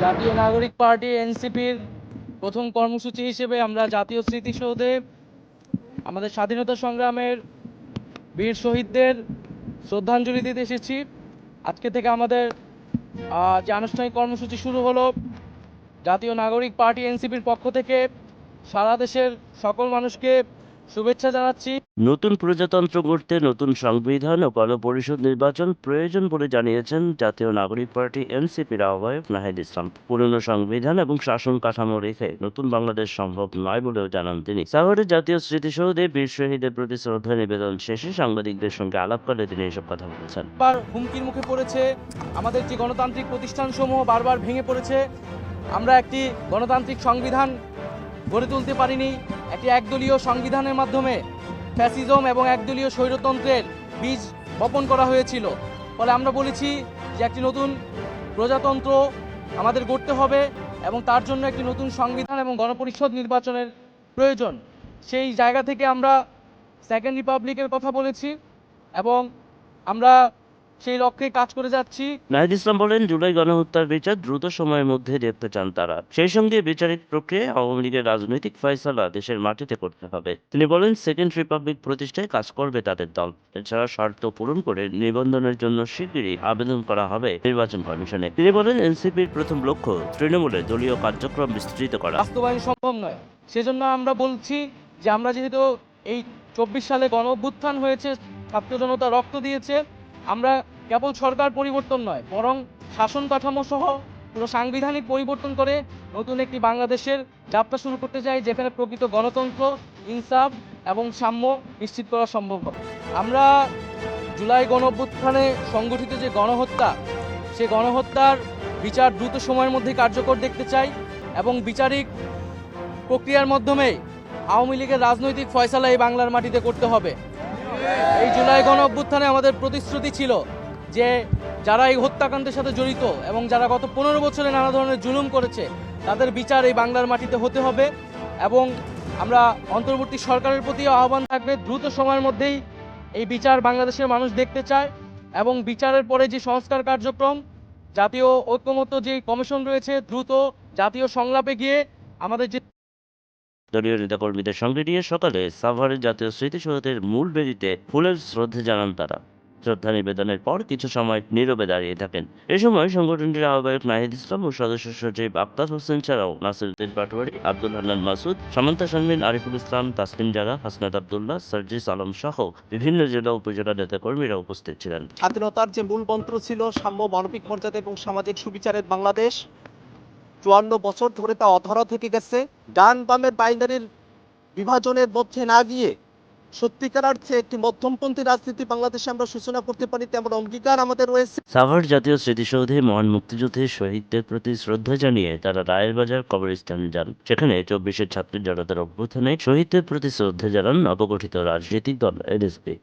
জাতীয় নাগরিক পার্টি এনসিপির প্রথম কর্মসূচি হিসেবে আমরা জাতীয় স্মৃতিসৌধে আমাদের স্বাধীনতা সংগ্রামের বীর শহীদদের শ্রদ্ধাঞ্জলি দিতে এসেছি। আজকে থেকে আমাদের যে আনুষ্ঠানিক কর্মসূচি শুরু হলো। জাতীয় নাগরিক পার্টি এনসিপির পক্ষ থেকে সারা দেশের সকল মানুষকে শুভেচ্ছা জানাচ্ছি। নতুন প্রজাতন্ত্র গড়তে নতুন সংবিধান ও গণপরিষদ নির্বাচন প্রয়োজন বলে জানিয়েছেন জাতীয় নাগরিক পার্টি এনসিপির আহ্বায়ক নাহিদ ইসলাম। পুরনো সংবিধান এবং শাসন কাঠামো রেখে নতুন বাংলাদেশ সম্ভব নয় বলেও জানান তিনি। সাভারের জাতীয় স্মৃতিসৌধে বীর শহীদের প্রতি শ্রদ্ধা নিবেদন শেষে সাংবাদিকদের সঙ্গে আলাপকালে তিনি এসব কথা বলেছেন। বারবার হুমকির মুখে পড়েছে আমাদের যে গণতান্ত্রিক প্রতিষ্ঠানসমূহ, বারবার ভেঙে পড়েছে। আমরা একটি গণতান্ত্রিক সংবিধান গড়ে তুলতে পারিনি। একটি একদলীয় সংবিধানের মাধ্যমে ফ্যাসিজম এবং একদলীয় স্বৈরতন্ত্রের বীজ বপন করা হয়েছিল। ফলে আমরা বলেছি যে একটি নতুন প্রজাতন্ত্র আমাদের গড়তে হবে এবং তার জন্য একটি নতুন সংবিধান এবং গণপরিষদ নির্বাচনের প্রয়োজন। সেই জায়গা থেকে আমরা সেকেন্ড রিপাবলিকের কথা বলেছি এবং আমরা সেই লক্ষ্যে কাজ করে যাচ্ছি। নাহিদ ইসলাম বলেন, জুলাই গণহত্যার বিচার দ্রুত সময়ের মধ্যে দেখতে চান তারা। সেই সঙ্গে বিচারিক প্রক্রিয়ায় আওয়ামী লীগের রাজনৈতিক ফয়সালা দেশের মাটিতে করতে হবে। তিনি বলেন, সেকেন্ড রিপাবলিক প্রতিষ্ঠায় কাজ করবে তাদের দল। এছাড়া শর্ত পূরণ করে নিবন্ধনের জন্য শিগগিরই আবেদন করা হবে নির্বাচন কমিশনে। তিনি বলেন, এনসিপির প্রথম লক্ষ্য তৃণমূলে দলীয় কার্যক্রম বিস্তৃত করা। বাস্তবায়ন সম্ভব নয়। সেজন্য আমরা বলছি যে আমরা যেহেতু এই 24 সালে গণ অভ্যুত্থান হয়েছে, ছাত্র জনতা রক্ত দিয়েছে, আমরা কেবল সরকার পরিবর্তন নয়, বরং শাসন কাঠামো সহ পুরো সাংবিধানিক পরিবর্তন করে নতুন একটি বাংলাদেশের যাত্রা শুরু করতে চাই, যেখানে প্রকৃত গণতন্ত্র, ইনসাফ এবং সাম্য নিশ্চিত করা সম্ভব হবে। আমরা জুলাই গণ অভ্যুত্থানে সংগঠিত যে গণহত্যা, সে গণহত্যার বিচার দ্রুত সময়ের মধ্যে কার্যকর দেখতে চাই এবং বিচারিক প্রক্রিয়ার মাধ্যমে আওয়ামী লীগের রাজনৈতিক ফয়সালা এই বাংলার মাটিতে করতে হবে। এই জুলাই গণ অভ্যুত্থানে আমাদের প্রতিশ্রুতি ছিল যে যারা এই হত্যাকাণ্ডের সাথে জড়িত এবং যারা গত 15 বছরে নানা ধরনের জুলুম করেছে, তাদের বিচার এই বাংলার মাটিতে হতে হবে এবং আমরা অন্তর্বর্তী সরকারের প্রতি আহ্বান থাকবে দ্রুত সময়ের মধ্যেই এই বিচার বাংলাদেশের মানুষ দেখতে চায় এবং বিচারের পরে যে সংস্কার কার্যক্রম, জাতীয় ঐক্যমত্য যে কমিশন রয়েছে, দ্রুত জাতীয় সংলাপে গিয়ে আমাদের যে দলীয় নেতাকর্মীদের সঙ্গে নিয়ে সকালে সাভারের জাতীয় স্মৃতিসৌধের মূল বেদিতে ফুলের শ্রদ্ধা জানান তারা। শ্রদ্ধা নিবেদনের পর কিছু সময় নীরবে দাঁড়িয়ে থাকেন। এ সময় সংগঠনটির আহ্বায়ক নাহিদ ইসলাম ও সদস্য সচিব আফতাব হোসেন ছাড়াও নাসিরউদ্দিন পাটোয়ারি, আব্দুল হান্নান মাসুদ, সামান্তা শারমিন, আরিফুল ইসলাম, তাসলিম জারা, হাসনাত আবদুল্লাহ, সার্জিস আলম সহ বিভিন্ন জেলা উপজেলা নেতাকর্মীরা উপস্থিত ছিলেন। স্বাধীনতার যে মূল মন্ত্র ছিল সাম্য, মানবিক মর্যাদা এবং সামাজিক সুবিচারের বাংলাদেশ, 54 বছর ধরে তা অধরা থেকে গেছে। ডান বামের বাইনারির বিভাজনের মধ্যে না গিয়ে সত্যিকার অর্থে একটি মধ্যমপন্থী রাজনীতি বাংলাদেশে আমরা সূচনা করতে পারি, তেমন অঙ্গীকার আমাদের রয়েছে। সাভার জাতীয় স্মৃতিসৌধে মহান মুক্তিযুদ্ধের শহীদদের প্রতি শ্রদ্ধা জানিয়ে তারা রায়ের বাজার কবরস্থানে যান। সেখানে 24 ছাত্র জনতার অভ্যুত্থানে শহীদদের প্রতি শ্রদ্ধা জানান নবগঠিত রাজনৈতিক দল এনসিপি।